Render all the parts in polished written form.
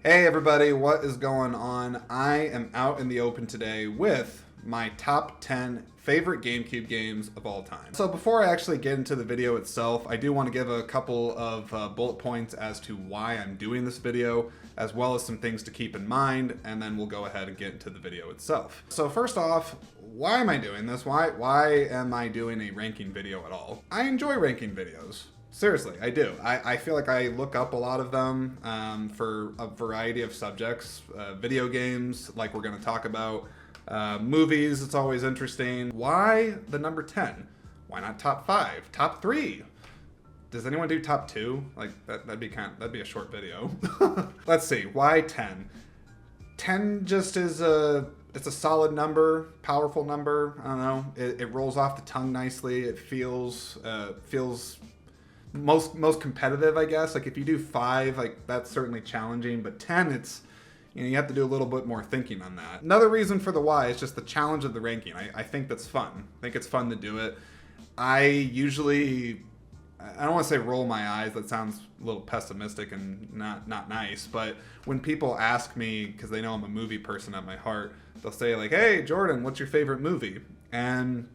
Hey everybody, what is going on? I am out in the open today with my top 10 favorite GameCube games of all time. So before I actually get into the video itself, I do want to give a couple of bullet points as to why I'm doing this video, as well as some things to keep in mind, and then we'll go ahead and get into the video itself. So first off, why am I doing this? Why am I doing a ranking video at all? I enjoy ranking videos. Seriously, I do. I feel like I look up a lot of them for a variety of subjects. Video games, like we're going to talk about. Movies, it's always interesting. Why the number 10? Why not top 5? Top 3? Does anyone do top 2? Like, that'd be a short video. Let's see. Why 10? 10 just is it's a solid number, powerful number. I don't know. It rolls off the tongue nicely. It feels most competitive, I guess. Like if you do 5, like that's certainly challenging, but 10, it's, you have to do a little bit more thinking on that. Another reason for the why is just the challenge of the ranking. I think that's fun. I think it's fun to do it. I don't want to say roll my eyes. That sounds a little pessimistic and not nice. But when people ask me, because they know I'm a movie person at my heart, they'll say like, "Hey, Jordan, what's your favorite movie?" And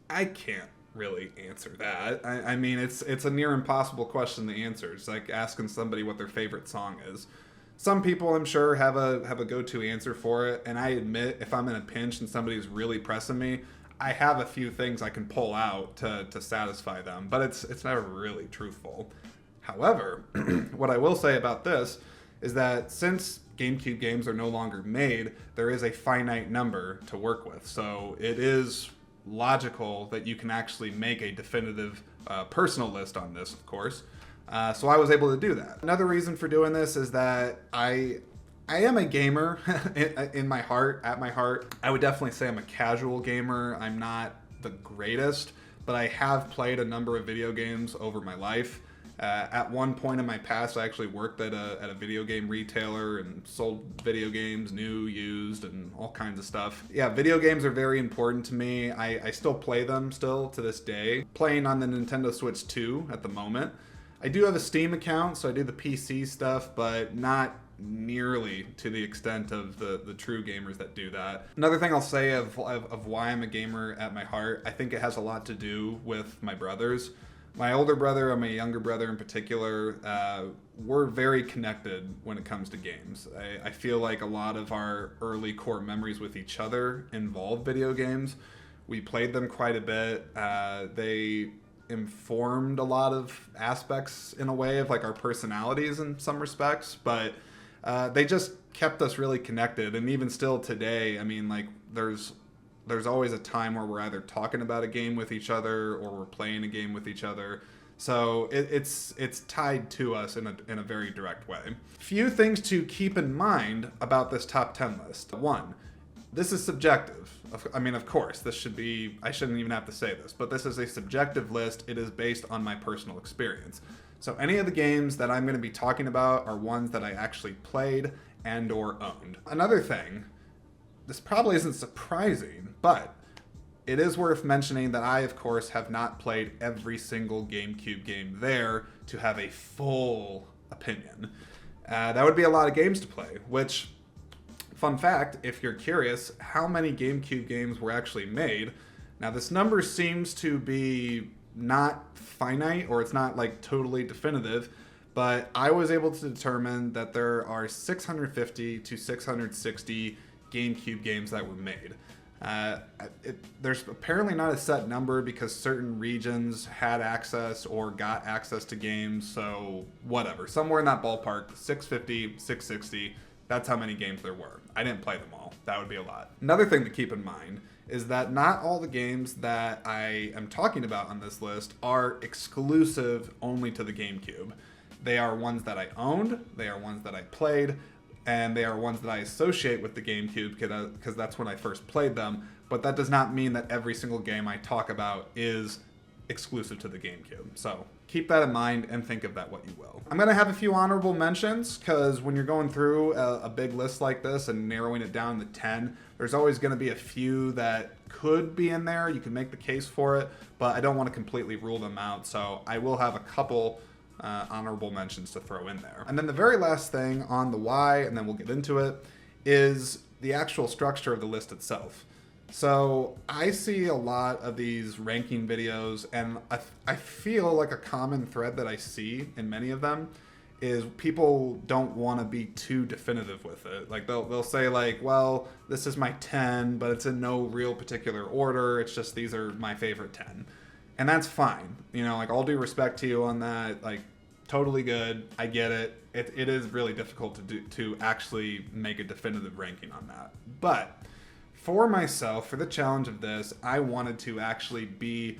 I can't really answer that. I mean, it's a near impossible question to answer. It's like asking somebody what their favorite song is. Some people, I'm sure, have a go-to answer for it, and I admit if I'm in a pinch and somebody's really pressing me, I have a few things I can pull out to satisfy them, but it's never really truthful. However, what I will say about this is that since GameCube games are no longer made, there is a finite number to work with. So it is logical that you can actually make a definitive personal list on this, of course. So I was able to do that. Another reason for doing this is that I am a gamer in my heart, at my heart. I would definitely say I'm a casual gamer. I'm not the greatest, but I have played a number of video games over my life. At one point in my past, I actually worked at a video game retailer and sold video games, new, used, and all kinds of stuff. Yeah, video games are very important to me. I still play them still to this day. Playing on the Nintendo Switch 2 at the moment. I do have a Steam account, so I do the PC stuff, but not nearly to the extent of the true gamers that do that. Another thing I'll say of why I'm a gamer at my heart, I think it has a lot to do with my brothers. My older brother and my younger brother in particular, we're very connected when it comes to games. I feel like a lot of our early core memories with each other involve video games. We played them quite a bit. They informed a lot of aspects in a way of like our personalities in some respects, but they just kept us really connected. And even still today, I mean, like there's always a time where we're either talking about a game with each other or we're playing a game with each other. So it's tied to us in a very direct way. Few things to keep in mind about this top 10 list. 1, this is subjective. I mean, of course, I shouldn't even have to say this, but this is a subjective list. It is based on my personal experience. So any of the games that I'm going to be talking about are ones that I actually played and or owned. Another thing, this probably isn't surprising, but it is worth mentioning that I, of course, have not played every single GameCube game there to have a full opinion. That would be a lot of games to play, which, fun fact, if you're curious, how many GameCube games were actually made? Now, this number seems to be not finite, or it's not like totally definitive, but I was able to determine that there are 650 to 660 GameCube games that were made. There's apparently not a set number because certain regions had access or got access to games, so whatever. Somewhere in that ballpark, 650, 660, that's how many games there were. I didn't play them all. That would be a lot. Another thing to keep in mind is that not all the games that I am talking about on this list are exclusive only to the GameCube. They are ones that I owned, they are ones that I played, and they are ones that I associate with the GameCube because that's when I first played them. But that does not mean that every single game I talk about is exclusive to the GameCube. So keep that in mind and think of that what you will. I'm going to have a few honorable mentions because when you're going through a big list like this and narrowing it down to 10, there's always going to be a few that could be in there. You can make the case for it, but I don't want to completely rule them out. So I will have a couple honorable mentions to throw in there. And then the very last thing on the why, and then we'll get into it, is the actual structure of the list itself. So I see a lot of these ranking videos, and I feel like a common thread that I see in many of them is people don't want to be too definitive with it. Like they'll say like, well, this is my 10, but it's in no real particular order. It's just these are my favorite 10. And that's fine. You know, like all due respect to you on that, like totally good. I get it. It is really difficult to actually make a definitive ranking on that. But for myself, for the challenge of this, I wanted to actually be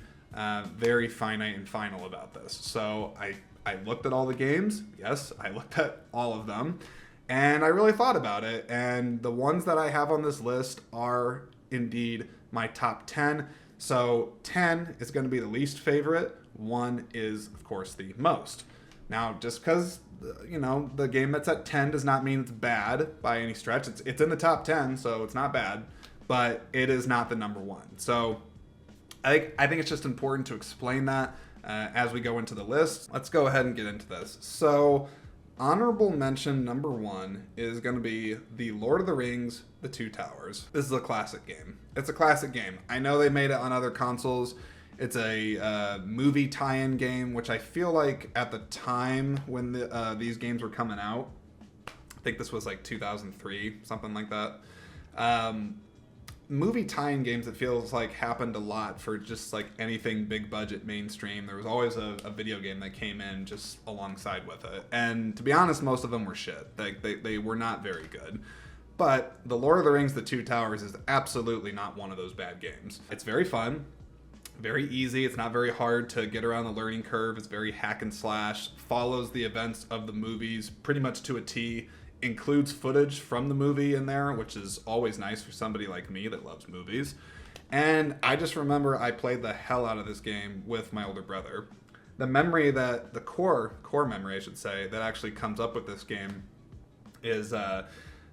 very finite and final about this. So I looked at all the games. Yes, I looked at all of them. And I really thought about it. And the ones that I have on this list are indeed my top 10. So 10 is going to be the least favorite. 1 is, of course, the most. Now, just because, you know, the game that's at 10 does not mean it's bad by any stretch. It's in the top 10, so it's not bad. But it is not the number 1. So I think it's just important to explain that as we go into the list. Let's go ahead and get into this. So honorable mention number 1 is going to be the Lord of the Rings, The Two Towers. This is a classic game. It's a classic game. I know they made it on other consoles. It's a movie tie-in game, which I feel like at the time when these games were coming out, I think this was like 2003, something like that. Movie tie-in games, it feels like happened a lot for just like anything big budget mainstream. There was always a video game that came in just alongside with it. And to be honest, most of them were shit. They were not very good. But The Lord of the Rings, The Two Towers is absolutely not one of those bad games. It's very fun. Very easy. It's not very hard to get around the learning curve. It's very hack and slash. Follows the events of the movies pretty much to a T. Includes footage from the movie in there, which is always nice for somebody like me that loves movies. And I just remember I played the hell out of this game with my older brother. The memory that, the core memory I should say, that actually comes up with this game is,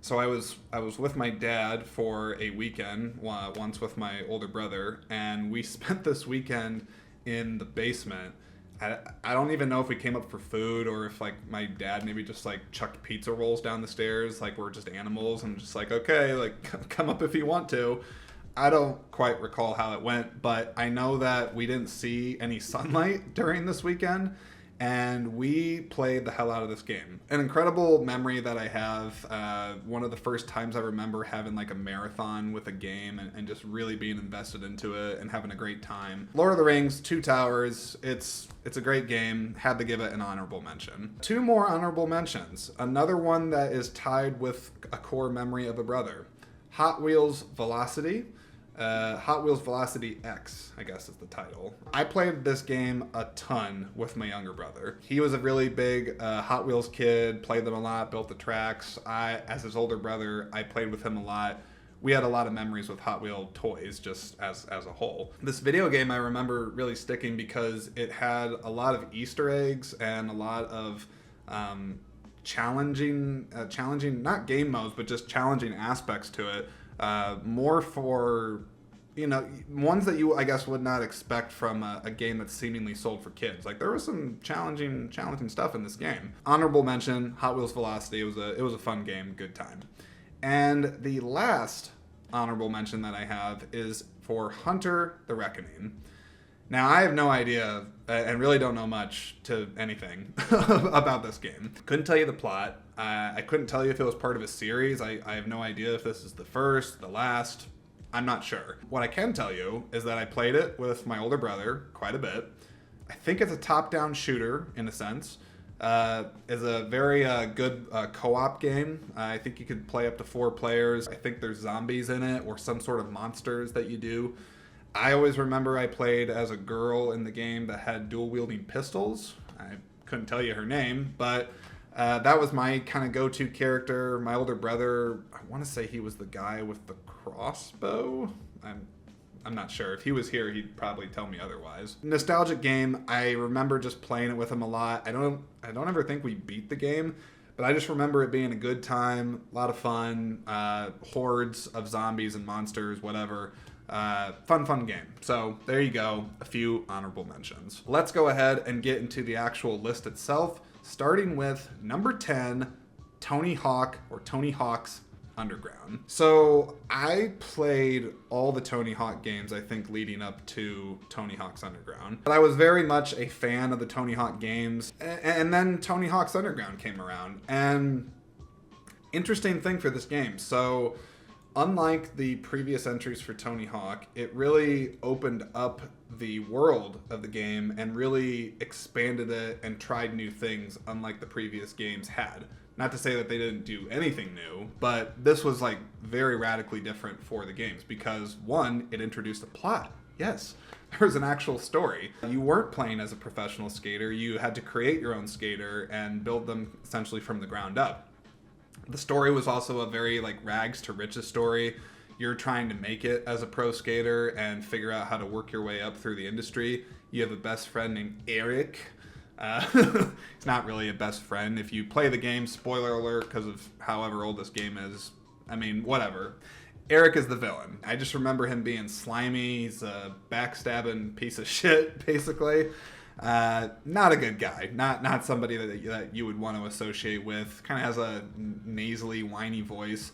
so I was with my dad for a weekend, once with my older brother, and we spent this weekend in the basement. I don't even know if we came up for food or if like my dad maybe just like chucked pizza rolls down the stairs like we're just animals and just like, okay, like come up if you want to. I don't quite recall how it went, but I know that we didn't see any sunlight during this weekend, and we played the hell out of this game. An incredible memory that I have. One of the first times I remember having like a marathon with a game and just really being invested into it and having a great time. Lord of the Rings, Two Towers. It's a great game. Had to give it an honorable mention. 2 more honorable mentions. Another one that is tied with a core memory of a brother. Hot Wheels Velocity. Hot Wheels Velocity X, I guess is the title. I played this game a ton with my younger brother. He was a really big Hot Wheels kid, played them a lot, built the tracks. As his older brother, I played with him a lot. We had a lot of memories with Hot Wheel toys just as a whole. This video game I remember really sticking because it had a lot of Easter eggs and a lot of challenging, not game modes, but just challenging aspects to it. More for, you know, ones that you, I guess, would not expect from a game that's seemingly sold for kids. Like, there was some challenging stuff in this game. Honorable mention, Hot Wheels Velocity. It was a fun game, good time. And the last honorable mention that I have is for Hunter the Reckoning. Now, I have no idea, and really don't know much to anything about this game. Couldn't tell you the plot. I couldn't tell you if it was part of a series. I have no idea if this is the first, the last. I'm not sure. What I can tell you is that I played it with my older brother quite a bit. I think it's a top-down shooter, in a sense. It's a very good co-op game. I think you could play up to 4 players. I think there's zombies in it or some sort of monsters that you do. I always remember I played as a girl in the game that had dual-wielding pistols. I couldn't tell you her name, but that was my kind of go-to character. My older brother, I want to say he was the guy with the crossbow. I'm not sure. If he was here, he'd probably tell me otherwise. Nostalgic game. I remember just playing it with him a lot. I don't ever think we beat the game, but I just remember it being a good time, a lot of fun, hordes of zombies and monsters, whatever. Fun game. So there you go, a few honorable mentions. Let's go ahead and get into the actual list itself, starting with number 10, Tony Hawk or Tony Hawk's Underground. So I played all the Tony Hawk games, I think, leading up to Tony Hawk's Underground. But I was very much a fan of the Tony Hawk games, and then Tony Hawk's Underground came around. And interesting thing for this game, so unlike the previous entries for Tony Hawk, it really opened up the world of the game and really expanded it and tried new things, unlike the previous games had. Not to say that they didn't do anything new, but this was like very radically different for the games because, one, it introduced a plot. Yes, there was an actual story. You weren't playing as a professional skater. You had to create your own skater and build them essentially from the ground up. The story was also a very like rags to riches story. You're trying to make it as a pro skater and figure out how to work your way up through the industry. You have a best friend named Eric. He's not really a best friend. If you play the game, spoiler alert, because of however old this game is, I mean, whatever. Eric is the villain. I just remember him being slimy. He's a backstabbing piece of shit, basically. Not a good guy. Not somebody that you would want to associate with. Kind of has a nasally, whiny voice.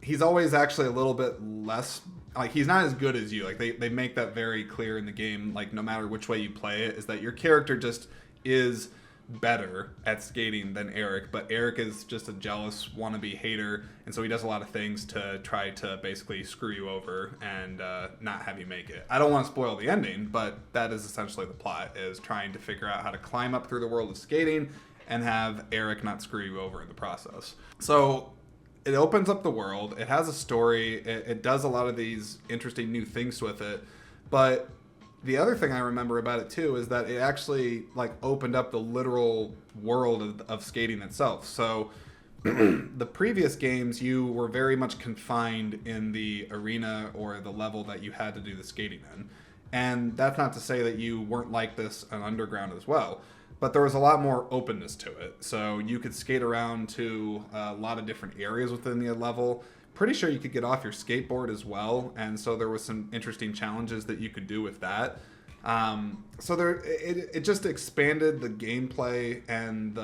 He's always actually a little bit less, like, he's not as good as you. Like, they make that very clear in the game, like, no matter which way you play it, is that your character just is better at skating than Eric, but Eric is just a jealous wannabe hater, and so he does a lot of things to try to basically screw you over and not have you make it. I don't want to spoil the ending, but that is essentially the plot, is trying to figure out how to climb up through the world of skating and have Eric not screw you over in the process. So it opens up the world. It has a story. It does a lot of these interesting new things with it. But the other thing I remember about it too is that it actually like opened up the literal world of skating itself. So the previous games, you were very much confined in the arena or the level that you had to do the skating in. And that's not to say that you weren't like this on Underground as well. But there was a lot more openness to it. So you could skate around to a lot of different areas within the level. Pretty sure you could get off your skateboard as well. And so there was some interesting challenges that you could do with that. So it just expanded the gameplay and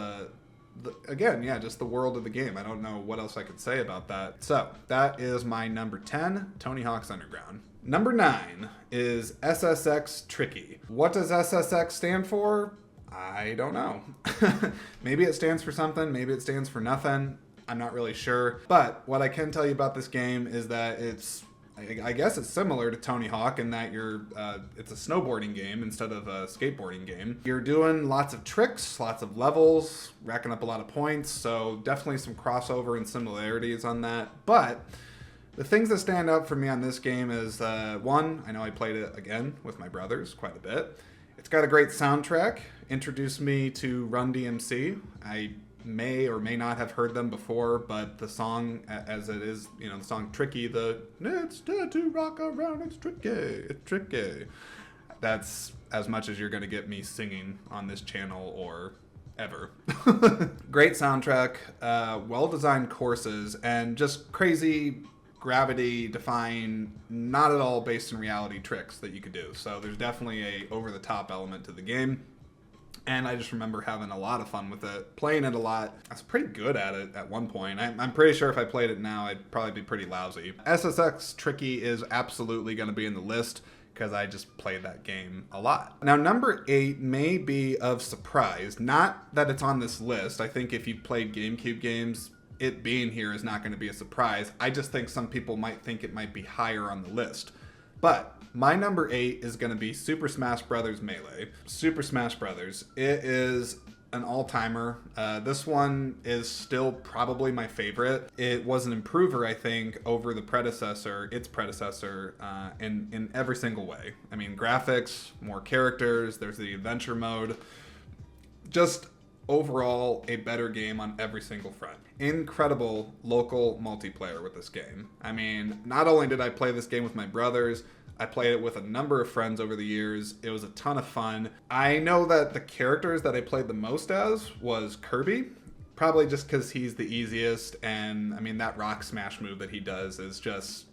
just the world of the game. I don't know what else I could say about that. So that is my number 10, Tony Hawk's Underground. Number 9 is SSX Tricky. What does SSX stand for? I don't know. Maybe it stands for something. Maybe it stands for nothing. I'm not really sure. But what I can tell you about this game is that I guess it's similar to Tony Hawk in that it's a snowboarding game instead of a skateboarding game. You're doing lots of tricks, lots of levels, racking up a lot of points. So definitely some crossover and similarities on that. But the things that stand out for me on this game is, one, I know I played it again with my brothers quite a bit. It's got a great soundtrack. Introduced me to Run DMC. I may or may not have heard them before, but the song, as it is, the song Tricky, it's to rock around, it's tricky. That's as much as you're going to get me singing on this channel or ever. Great soundtrack, well-designed courses, and just crazy gravity-defying, not at all based in reality tricks that you could do. So there's definitely a over-the-top element to the game. And I just remember having a lot of fun with it, playing it a lot. I was pretty good at it at one point. I'm pretty sure if I played it now, I'd probably be pretty lousy. SSX Tricky is absolutely going to be in the list because I just played that game a lot. Now, number 8 may be of surprise. Not that it's on this list. I think if you've played GameCube games, it being here is not going to be a surprise. I just think some people might think it might be higher on the list. But my number 8 is going to be Super Smash Bros. Melee. Super Smash Bros. It is an all-timer. This one is still probably my favorite. It was an improver, I think, over its predecessor, in every single way. I mean, graphics, more characters, there's the adventure mode. Just overall, a better game on every single front. Incredible local multiplayer with this game. I mean, not only did I play this game with my brothers, I played it with a number of friends over the years. It was a ton of fun. I know that the characters that I played the most as was Kirby, probably just because he's the easiest, and I mean, that rock smash move that he does is just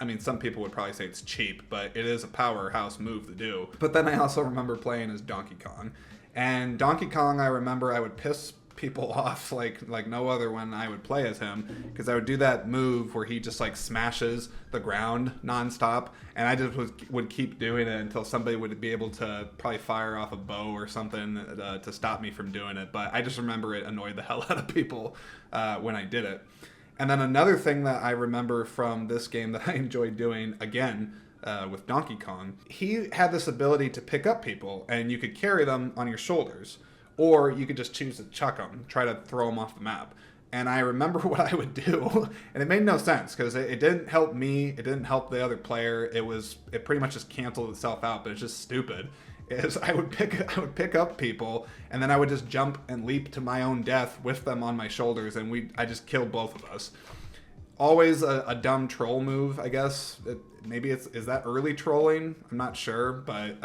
I mean, some people would probably say it's cheap, but it is a powerhouse move to do. But then I also remember playing as Donkey Kong. And Donkey Kong, I remember I would piss people off like no other when I would play as him, because I would do that move where he just like smashes the ground nonstop, and I just would keep doing it until somebody would be able to probably fire off a bow or something to stop me from doing it. But I just remember it annoyed the hell out of people when I did it. And then another thing that I remember from this game that I enjoyed doing again with Donkey Kong, he had this ability to pick up people and you could carry them on your shoulders. Or you could just choose to chuck them, try to throw them off the map. And I remember what I would do, and it made no sense because it didn't help me, it didn't help the other player. It pretty much just canceled itself out, but it's just stupid. Is I would pick up people, and then I would just jump and leap to my own death with them on my shoulders, and I just killed both of us. Always a dumb troll move, I guess. Is that early trolling? I'm not sure, but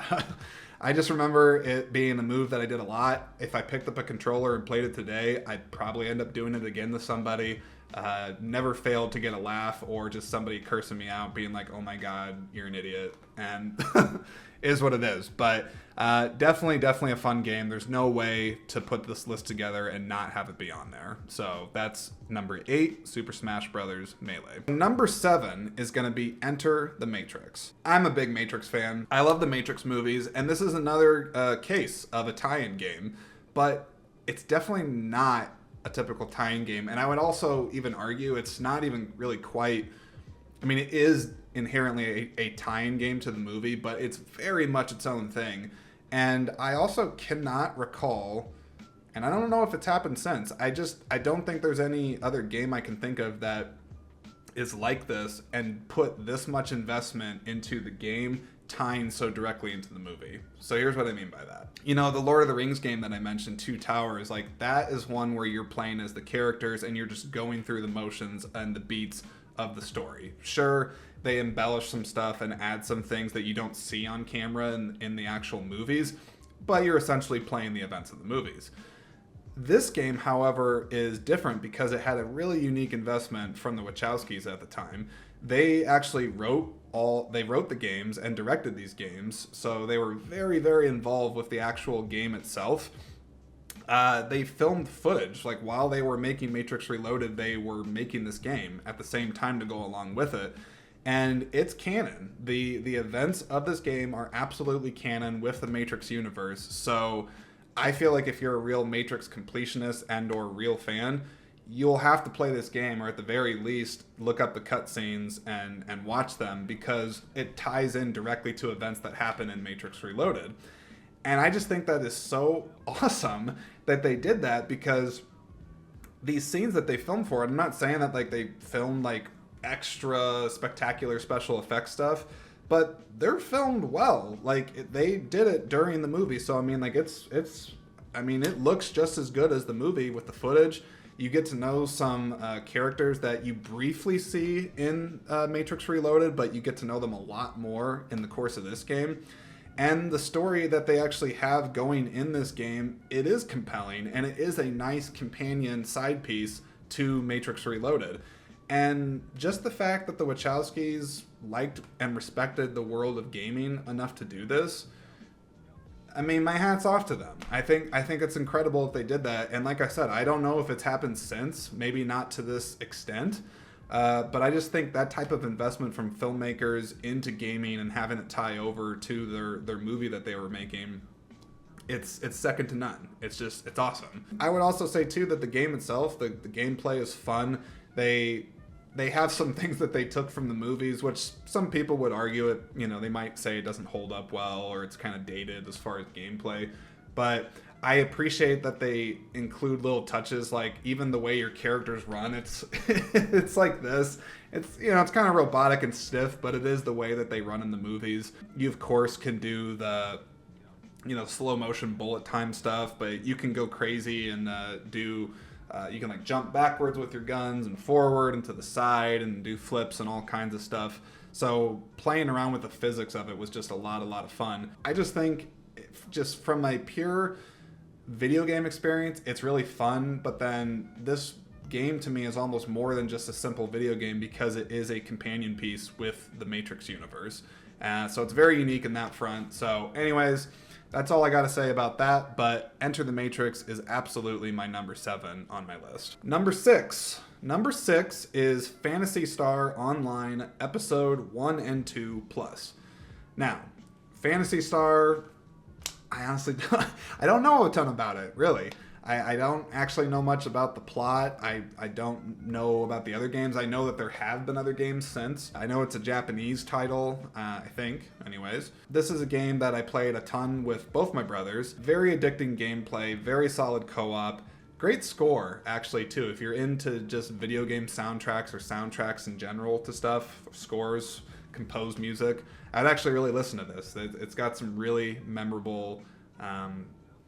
I just remember it being a move that I did a lot. If I picked up a controller and played it today, I'd probably end up doing it again to somebody. Never failed to get a laugh or just somebody cursing me out, being like, oh my god, you're an idiot. And is what it is. But definitely a fun game. There's no way to put this list together and not have it be on there. So that's number 8, Super Smash Bros. Melee. Number 7 is going to be Enter the Matrix. I'm a big Matrix fan. I love the Matrix movies, and this is another case of a tie-in game, but it's definitely not a typical tie-in game. And I would also even argue it's not even really quite, I mean, it is inherently a tie-in game to the movie, but it's very much its own thing. And I also cannot recall, and I don't know if it's happened since, I don't think there's any other game I can think of that is like this and put this much investment into the game tying so directly into the movie. So here's what I mean by that. You know, the Lord of the Rings game that I mentioned, Two Towers, like that is one where you're playing as the characters and you're just going through the motions and the beats of the story. Sure, they embellish some stuff and add some things that you don't see on camera in the actual movies, but you're essentially playing the events of the movies. This game, however, is different because it had a really unique investment from the Wachowskis at the time. They actually wrote the games and directed these games, so they were very, very involved with the actual game itself. They filmed footage, like while they were making Matrix Reloaded, they were making this game at the same time to go along with it. And it's canon. The events of this game are absolutely canon with the Matrix universe. So I feel like if you're a real Matrix completionist and or real fan, you'll have to play this game, or at the very least look up the cutscenes and watch them, because it ties in directly to events that happen in Matrix Reloaded. And I just think that is so awesome that they did that, because these scenes that they filmed for it, I'm not saying that like they filmed like extra spectacular special effects stuff, but they're filmed well. Like they did it during the movie, so I mean, like it looks just as good as the movie with the footage. You get to know some characters that you briefly see in Matrix Reloaded, but you get to know them a lot more in the course of this game. And the story that they actually have going in this game, it is compelling, and it is a nice companion side piece to Matrix Reloaded. And just the fact that the Wachowskis liked and respected the world of gaming enough to do this, I mean, my hat's off to them. I think it's incredible if they did that. And like I said, I don't know if it's happened since, maybe not to this extent. But I just think that type of investment from filmmakers into gaming and having it tie over to their movie that they were making, it's second to none. It's awesome. I would also say too that the game itself, the gameplay is fun. They have some things that they took from the movies, which some people would argue it, you know, they might say it doesn't hold up well or it's kind of dated as far as gameplay. But I appreciate that they include little touches, like even the way your characters run, it's it's like this. It's, you know, it's kind of robotic and stiff, but it is the way that they run in the movies. You of course can do the, you know, slow motion bullet time stuff, but you can go crazy and you can like jump backwards with your guns and forward and to the side and do flips and all kinds of stuff. So playing around with the physics of it was just a lot of fun. I just think, just from a pure video game experience, it's really fun. But then this game to me is almost more than just a simple video game because it is a companion piece with the Matrix universe. So it's very unique in that front. So anyways, that's all I got to say about that. But Enter the Matrix is absolutely my number 7 on my list. Number 6. Number 6 is Phantasy Star Online Episode 1 and 2 Plus. Now, Phantasy Star, I honestly don't know a ton about it, really. I don't actually know much about the plot. I don't know about the other games. I know that there have been other games since. I know it's a Japanese title, I think, anyways. This is a game that I played a ton with both my brothers. Very addicting gameplay, very solid co-op. Great score, actually, too. If you're into just video game soundtracks or soundtracks in general to stuff, scores, composed music, I'd actually really listen to this. It's got some really memorable,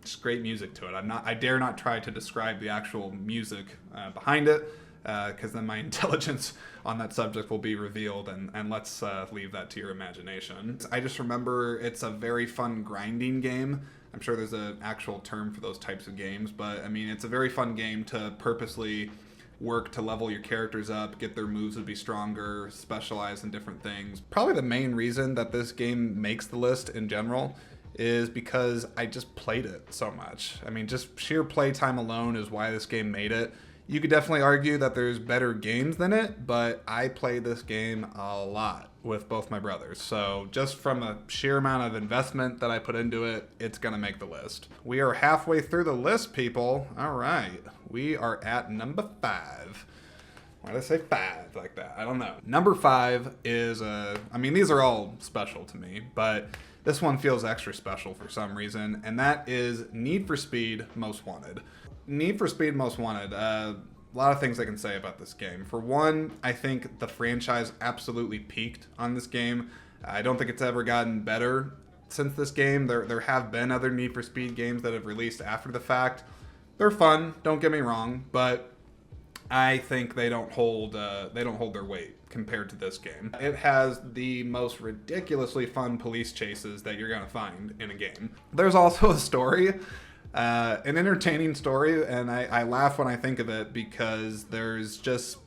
just great music to it. I dare not try to describe the actual music behind it, because then my intelligence on that subject will be revealed, and let's leave that to your imagination. I just remember it's a very fun grinding game. I'm sure there's an actual term for those types of games, but I mean, it's a very fun game to purposely work to level your characters up, get their moves to be stronger, specialize in different things. Probably the main reason that this game makes the list in general is because I just played it so much. I mean, just sheer playtime alone is why this game made it. You could definitely argue that there's better games than it, but I played this game a lot with both my brothers. So just from a sheer amount of investment that I put into it, it's gonna make the list. We are halfway through the list, people. All right, we are at number 5. Why did I say 5 like that? I don't know. Number 5 is, I mean, these are all special to me, but this one feels extra special for some reason, and that is Need for Speed Most Wanted. Need for Speed Most Wanted, a lot of things I can say about this game. For one, I think the franchise absolutely peaked on this game. I don't think it's ever gotten better since this game. There have been other Need for Speed games that have released after the fact. They're fun, don't get me wrong, but I think they don't hold their weight compared to this game. It has the most ridiculously fun police chases that you're gonna find in a game. There's also a story, an entertaining story, and I laugh when I think of it because there's just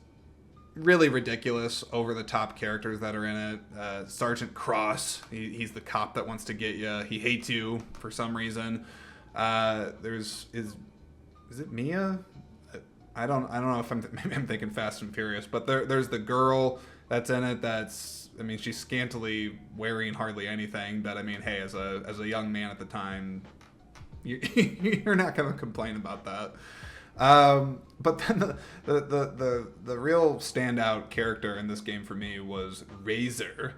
really ridiculous, over-the-top characters that are in it. Sergeant Cross, he's the cop that wants to get you. He hates you for some reason. Is it Mia? I don't know if maybe I'm thinking Fast and Furious, but there's the girl that's in it. I mean, she's scantily wearing hardly anything. But I mean, hey, as a young man at the time, you're not gonna complain about that. But then the real standout character in this game for me was Razor.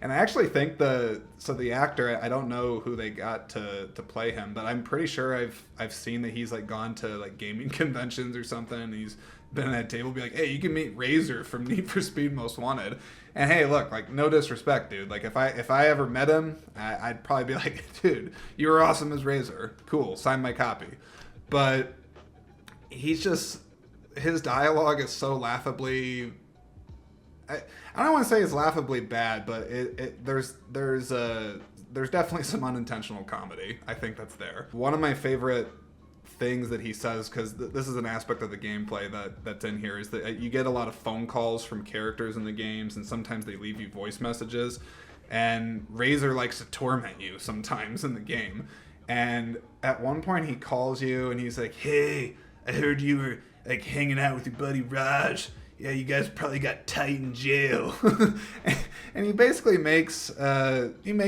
And I actually think the actor, I don't know who they got to play him, but I'm pretty sure I've seen that he's like gone to like gaming conventions or something, and he's been at that table, be like, hey, you can meet Razor from Need for Speed Most Wanted. And hey, look, like, no disrespect, dude. Like, if I ever met him, I'd probably be like, dude, you were awesome as Razor. Cool, sign my copy. But he's just, his dialogue is so laughably, I don't want to say it's laughably bad, but there's definitely some unintentional comedy. I think that's there. One of my favorite things that he says, because this is an aspect of the gameplay that's in here, is that you get a lot of phone calls from characters in the games, and sometimes they leave you voice messages, and Razor likes to torment you sometimes in the game. And at one point he calls you and he's like, hey, I heard you were like hanging out with your buddy Raj. Yeah, you guys probably got tight in jail. And he basically makes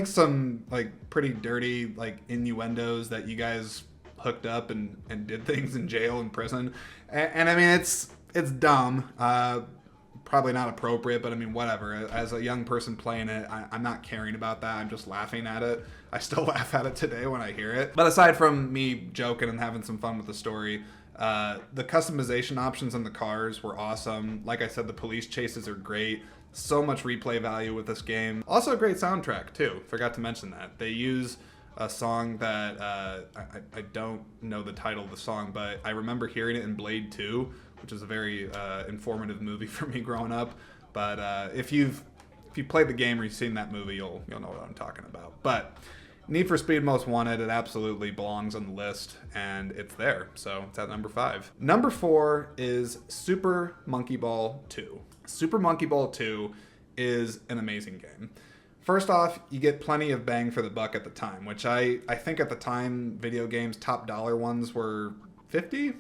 some like pretty dirty like innuendos that you guys hooked up and did things in jail and prison. And I mean, it's dumb. Probably not appropriate, but I mean, whatever. As a young person playing it, I'm not caring about that. I'm just laughing at it. I still laugh at it today when I hear it. But aside from me joking and having some fun with the story, the customization options in the cars were awesome. Like I said, the police chases are great. So much replay value with this game. Also a great soundtrack too. Forgot to mention that. They use a song that I don't know the title of the song, but I remember hearing it in Blade 2, which is a very informative movie for me growing up. But if you played the game or you've seen that movie, you'll know what I'm talking about. But Need for Speed Most Wanted, it absolutely belongs on the list, and it's there, so it's at number 5. Number 4 is Super Monkey Ball 2. Super Monkey Ball 2 is an amazing game. First off, you get plenty of bang for the buck at the time, which I think at the time, video games, top dollar ones were 50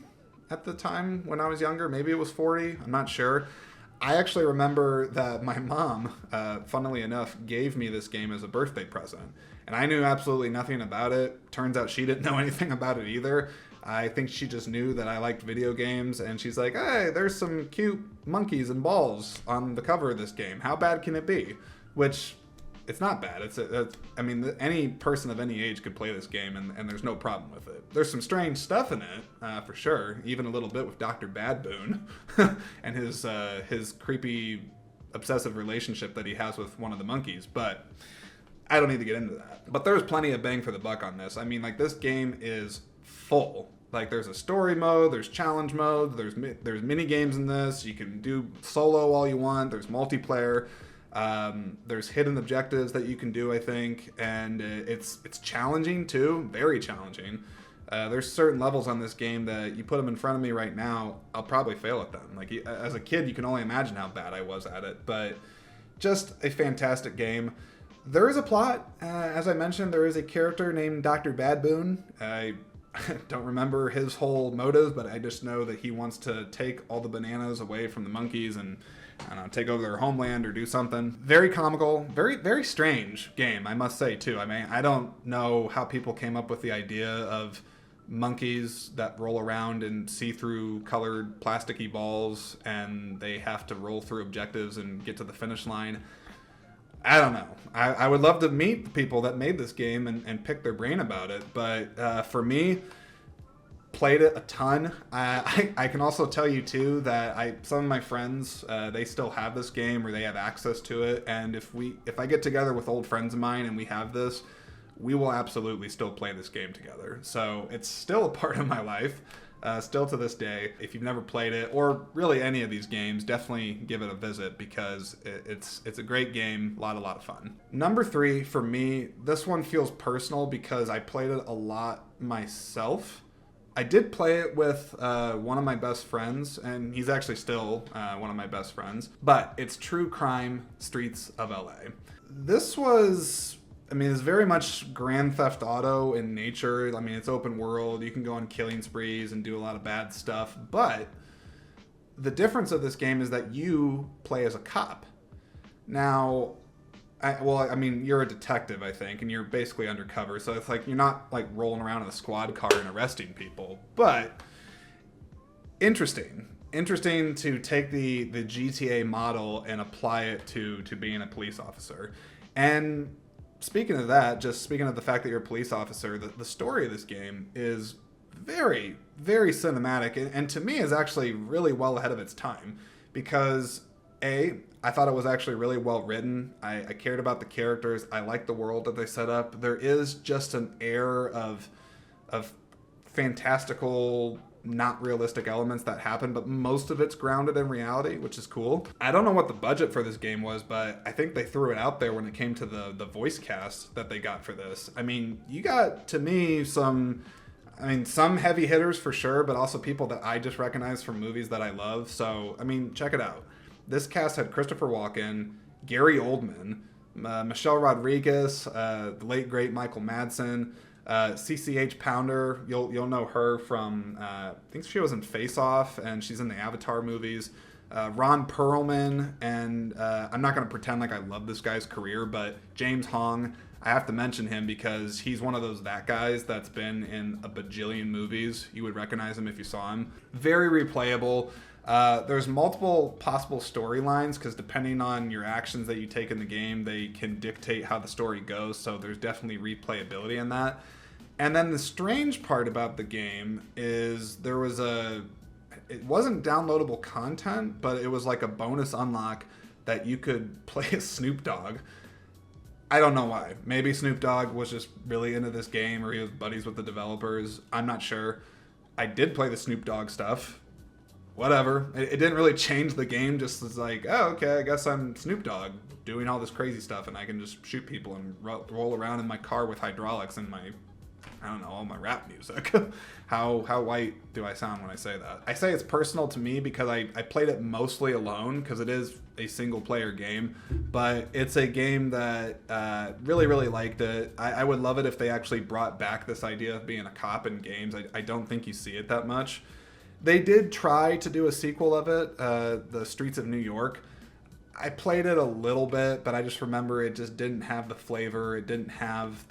at the time when I was younger. Maybe it was 40, I'm not sure. I actually remember that my mom, funnily enough, gave me this game as a birthday present. And I knew absolutely nothing about it. Turns out she didn't know anything about it either. I think she just knew that I liked video games, and she's like, hey, there's some cute monkeys and balls on the cover of this game. How bad can it be? Which, it's not bad. I mean, any person of any age could play this game, and there's no problem with it. There's some strange stuff in it, for sure. Even a little bit with Dr. Badboon and his creepy, obsessive relationship that he has with one of the monkeys. But I don't need to get into that. But there's plenty of bang for the buck on this. I mean, like, this game is full. Like, there's a story mode, there's challenge mode, there's mini games in this. You can do solo all you want. There's multiplayer. There's hidden objectives that you can do, I think, and it's challenging too, very challenging. There's certain levels on this game that you put them in front of me right now, I'll probably fail at them. Like, as a kid, you can only imagine how bad I was at it, but just a fantastic game. There is a plot. As I mentioned, there is a character named Dr. Badboon. I don't remember his whole motives, but I just know that he wants to take all the bananas away from the monkeys and, I don't know, take over their homeland or do something. Very comical, very, very strange game, I must say, too. I mean, I don't know how people came up with the idea of monkeys that roll around in see-through colored plasticky balls, and they have to roll through objectives and get to the finish line. I don't know. I would love to meet the people that made this game and pick their brain about it. But for me, played it a ton. I can also tell you, too, that some of my friends, they still have this game or they have access to it. And if I get together with old friends of mine and we have this, we will absolutely still play this game together. So it's still a part of my life. Still to this day. If you've never played it, or really any of these games, definitely give it a visit because it's a great game, a lot of fun. Number 3, for me, this one feels personal because I played it a lot myself. I did play it with one of my best friends, and he's actually still one of my best friends, but it's True Crime Streets of LA. This was... I mean, it's very much Grand Theft Auto in nature. I mean, it's open world. You can go on killing sprees and do a lot of bad stuff. But the difference of this game is that you play as a cop. Now, I mean, you're a detective, I think, and you're basically undercover. So it's like you're not like rolling around in a squad car and arresting people. But interesting to take the GTA model and apply it to being a police officer. And speaking of that, just speaking of the fact that you're a police officer, the story of this game is very, very cinematic, and to me is actually really well ahead of its time because, I thought it was actually really well written. I cared about the characters. I liked the world that they set up. There is just an air of fantastical, not realistic elements that happen, but most of it's grounded in reality, which is cool. I don't know what the budget for this game was, but I think they threw it out there when it came to the voice cast that they got for this. I mean, you got, to me, some heavy hitters for sure, but also people that I just recognize from movies that I love. So, I mean, check it out. This cast had Christopher Walken, Gary Oldman, Michelle Rodriguez, the late, great Michael Madsen, CCH Pounder, you'll know her from, I think she was in Face Off, and she's in the Avatar movies. Ron Perlman, and I'm not going to pretend like I love this guy's career, but James Hong, I have to mention him because he's one of those guys that's been in a bajillion movies. You would recognize him if you saw him. Very replayable. There's multiple possible storylines because depending on your actions that you take in the game, they can dictate how the story goes, so there's definitely replayability in that. And then the strange part about the game is it wasn't downloadable content, but it was like a bonus unlock that you could play as Snoop Dogg. I don't know why. Maybe Snoop Dogg was just really into this game or he was buddies with the developers. I'm not sure. I did play the Snoop Dogg stuff. whatever. It didn't really change the game. Just was like, oh, okay, I guess I'm Snoop Dogg doing all this crazy stuff, and I can just shoot people and roll around in my car with hydraulics and my, I don't know, all my rap music. How white do I sound when I say that? I say it's personal to me because I played it mostly alone because it is a single player game, but it's a game that really, really liked it. I would love it if they actually brought back this idea of being a cop in games. I don't think you see it that much. They did try to do a sequel of it, The Streets of New York. I played it a little bit, but I just remember it just didn't have the flavor. It didn't have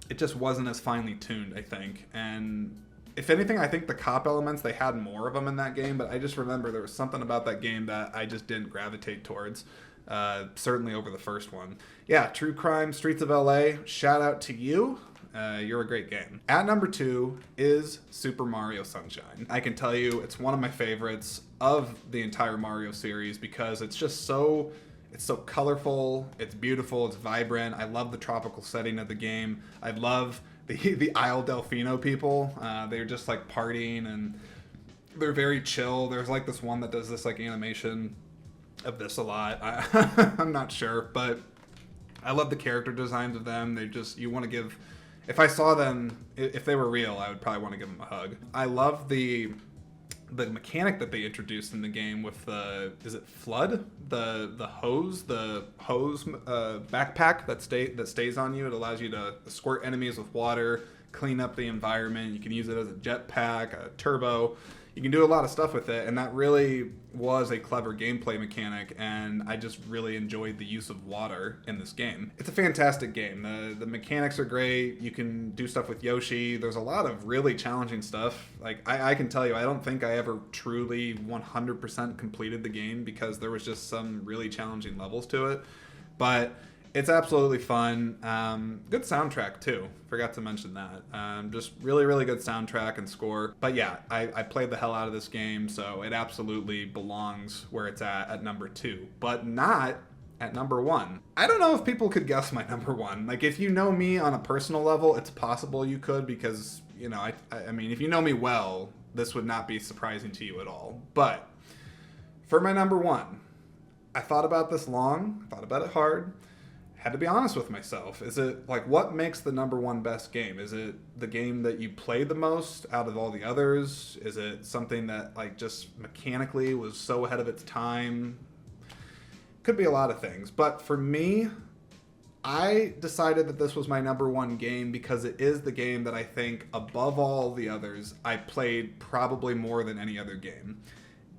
it just wasn't as finely tuned, I think. And if anything, I think the cop elements, they had more of them in that game, but I just remember there was something about that game that I just didn't gravitate towards, certainly over the first one. Yeah, True Crime, Streets of LA, shout out to you. You're a great game. At number 2 is Super Mario Sunshine. I can tell you it's one of my favorites of the entire Mario series because it's just so colorful, it's beautiful, it's vibrant. I love the tropical setting of the game. I love the Isle Delfino people. They're just like partying and they're very chill. There's like this one that does this like animation of this a lot. I'm not sure, but I love the character designs of them. They just, you want to give, if I saw them, if they were real, I would probably want to give them a hug. I love the mechanic that they introduced in the game with is it Flood? The hose backpack that stays on you. It allows you to squirt enemies with water, clean up the environment. You can use it as a jetpack, a turbo. You can do a lot of stuff with it, and that really was a clever gameplay mechanic, and I just really enjoyed the use of water in this game. It's a fantastic game. The mechanics are great. You can do stuff with Yoshi. There's a lot of really challenging stuff. Like, I can tell you, I don't think I ever truly 100% completed the game because there was just some really challenging levels to it. But it's absolutely fun. Good soundtrack, too. Forgot to mention that. Just really, really good soundtrack and score. But yeah, I played the hell out of this game, so it absolutely belongs where it's at number 2. But not at number 1. I don't know if people could guess my number 1. Like, if you know me on a personal level, it's possible you could because, you know, I mean, if you know me well, this would not be surprising to you at all. But for my number 1, I thought about this long, thought about it hard. Had to be honest with myself. Is it like what makes the number 1 best game? Is it the game that you played the most out of all the others? Is it something that like just mechanically was so ahead of its time? Could be a lot of things. But for me, I decided that this was my number 1 game because it is the game that I think above all the others I played probably more than any other game.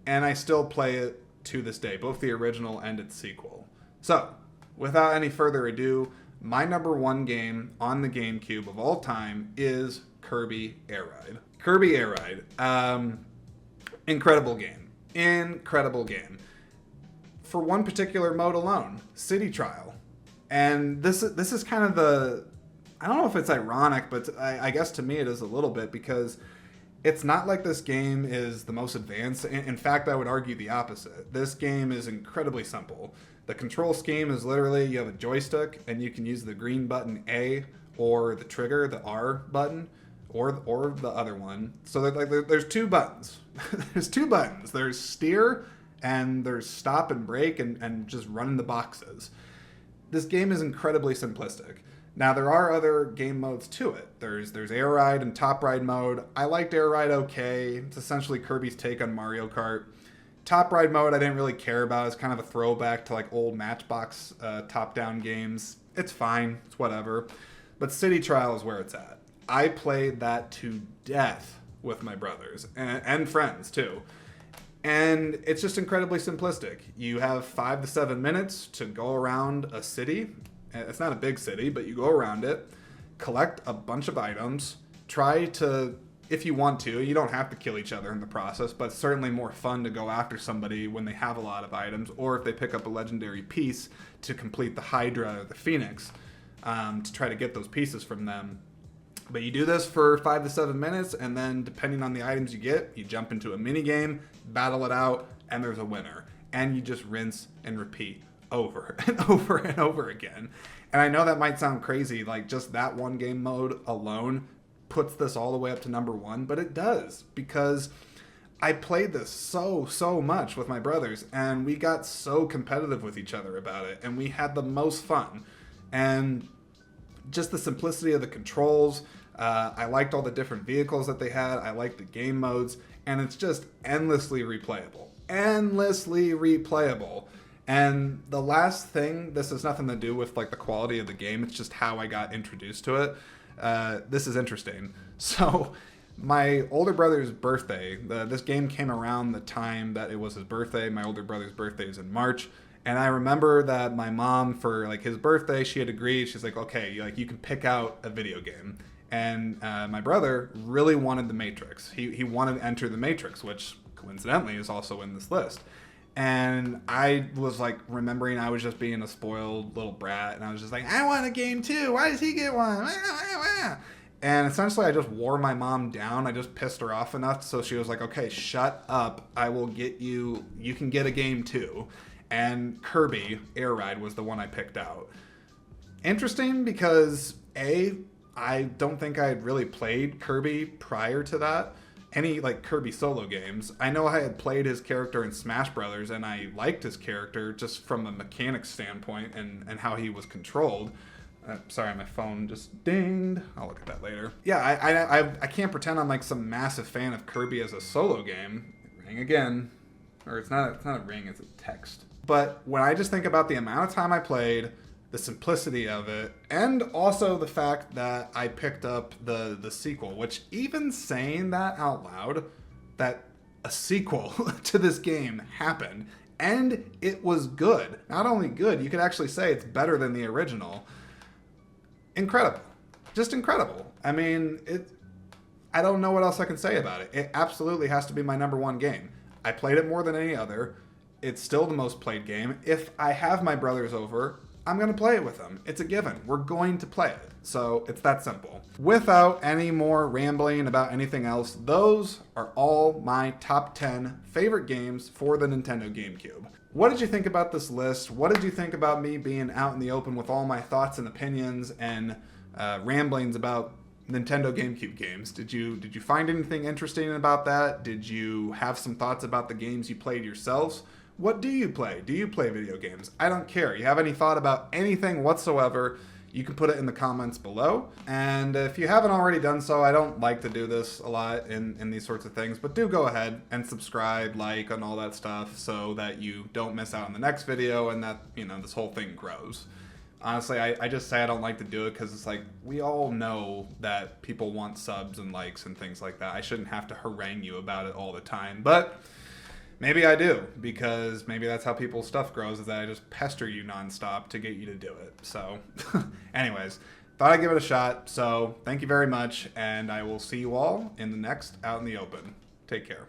And I still play it to this day, both the original and its sequel. So, without any further ado, my number 1 game on the GameCube of all time is Kirby Air Ride. Kirby Air Ride. Incredible game. Incredible game. For one particular mode alone, City Trial. And this is kind of I don't know if it's ironic, but I guess to me it is a little bit because it's not like this game is the most advanced. In fact, I would argue the opposite. This game is incredibly simple. The control scheme is literally you have a joystick and you can use the green button A or the trigger, the R button, or the other one. So there's 2 buttons. There's 2 buttons. There's steer and there's stop and brake and just running the boxes. This game is incredibly simplistic. Now there are other game modes to it. There's Air Ride and Top Ride mode. I liked Air Ride okay. It's essentially Kirby's take on Mario Kart. Top Ride mode I didn't really care about. It's kind of a throwback to like old Matchbox top-down games. It's fine. It's whatever. But City Trial is where it's at. I played that to death with my brothers and friends too. And it's just incredibly simplistic. You have 5 to 7 minutes to go around a city. It's not a big city, but you go around it, collect a bunch of items, try to, if you want to, you don't have to kill each other in the process, but it's certainly more fun to go after somebody when they have a lot of items, or if they pick up a legendary piece to complete the Hydra or the Phoenix, to try to get those pieces from them. But you do this for 5 to 7 minutes, and then depending on the items you get, you jump into a mini game, battle it out, and there's a winner. And you just rinse and repeat over and over and over again. And I know that might sound crazy, like just that one game mode alone puts this all the way up to number 1, but it does, because I played this so much with my brothers, and we got so competitive with each other about it, and we had the most fun. And just the simplicity of the controls, I liked all the different vehicles that they had, I liked the game modes, and it's just endlessly replayable. Endlessly replayable. And the last thing, this has nothing to do with like the quality of the game, it's just how I got introduced to it. This is interesting. So my older brother's birthday, this game came around the time that it was his birthday. My older brother's birthday is in March. And I remember that my mom, for like his birthday, she had agreed. She's like, okay, like you can pick out a video game. And my brother really wanted The Matrix. He wanted to enter The Matrix, which coincidentally is also in this list. And I was like remembering I was just being a spoiled little brat. And I was just like, I want a game too. Why does he get one? And essentially I just wore my mom down. I just pissed her off enough so she was like, okay, shut up. I will get you. You can get a game too. And Kirby Air Ride was the one I picked out. Interesting because I don't think I had really played Kirby prior to that. Any like Kirby solo games. I know I had played his character in Smash Brothers and I liked his character just from a mechanics standpoint and how he was controlled. Sorry, my phone just dinged. I'll look at that later. Yeah, I can't pretend I'm like some massive fan of Kirby as a solo game. Ring again. Or it's not a ring, it's a text. But when I just think about the amount of time I played, the simplicity of it, and also the fact that I picked up the sequel, which even saying that out loud, that a sequel to this game happened, and it was good. Not only good, you could actually say it's better than the original. Incredible. Just incredible. I mean, I don't know what else I can say about it. It absolutely has to be my number one game. I played it more than any other. It's still the most played game. If I have my brothers over, I'm going to play it with them. It's a given. We're going to play it. So it's that simple. Without any more rambling about anything else, those are all my top 10 favorite games for the Nintendo GameCube. What did you think about this list? What did you think about me being out in the open with all my thoughts and opinions and ramblings about Nintendo GameCube games? Did you find anything interesting about that? Did you have some thoughts about the games you played yourselves? What do you play? Do you play video games? I don't care. You have any thought about anything whatsoever, you can put it in the comments below. And if you haven't already done so, I don't like to do this a lot in these sorts of things, but do go ahead and subscribe, like, and all that stuff so that you don't miss out on the next video and that, this whole thing grows. Honestly, I just say I don't like to do it because it's like, we all know that people want subs and likes and things like that. I shouldn't have to harangue you about it all the time, but maybe I do, because maybe that's how people's stuff grows, is that I just pester you nonstop to get you to do it. So, anyways, thought I'd give it a shot. So, thank you very much, and I will see you all in the next Out in the Open. Take care.